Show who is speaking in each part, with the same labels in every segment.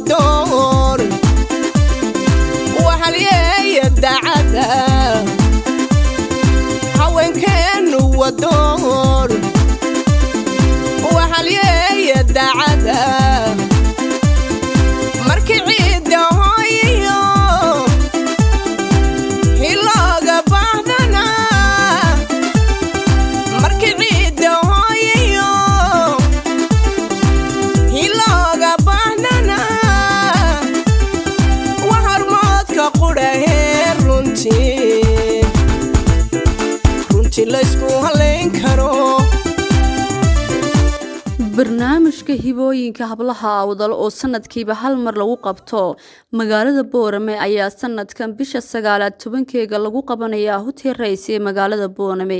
Speaker 1: ودور وحليه الدعادة هوين كانوا ودور وحليه الدعادة مركي عيد هايو هلاقى بعضنا مركي عيد هايو هلاقى بعضنا وحرماتك قره runtii la isku haleyn karo
Speaker 2: barnaamijka hibooyinka hablaha awdal oo sanadkiiba hal mar lagu qabto magaalada Boorame ayaa sanadkan bisha 9 lagu qabanayaa hotel rays ee magaalada Boorame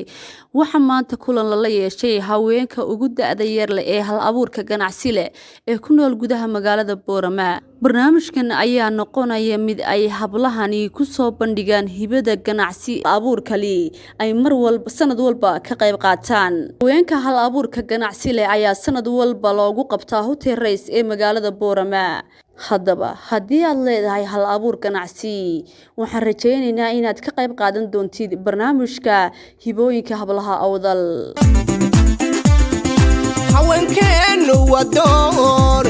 Speaker 2: waxa maanta kulan la yeeshay haweenka ugu da'da yar ee hal abuurka ganacsi leh ee ku nool gudaha magaalada Boorame barnaamijkan ayaa noqonaya mid ay hablahani ku soo bandhigaan hibada ganacsi abuurka leh ay mar walba sanad walba ka qayb qaataan haweenka hal abuurka ganacsi leh ayaa sanad walba loogu qabtaa hotel rays ee magaalada Boorame haddaba haddii aad leedahay hal abuur ganacsi waxaan rajaynaynaa inaad ka qayb qaadan doontid barnaamijka hibooyinka hablaha awdal
Speaker 1: haweenkeenu wadoor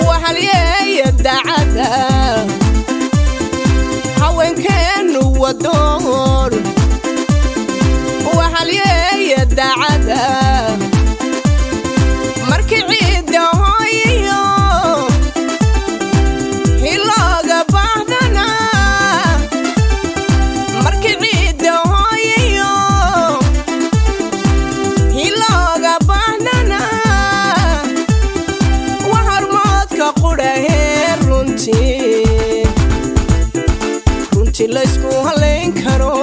Speaker 1: وحليه الدعادة haweenkeenu wadoor وحليه الدعادة markii ciid hooyo hilaaga baahdana markii ciid hooyo hilaaga baahdana waxarmaadka qurahe runtii la isku haleyn karo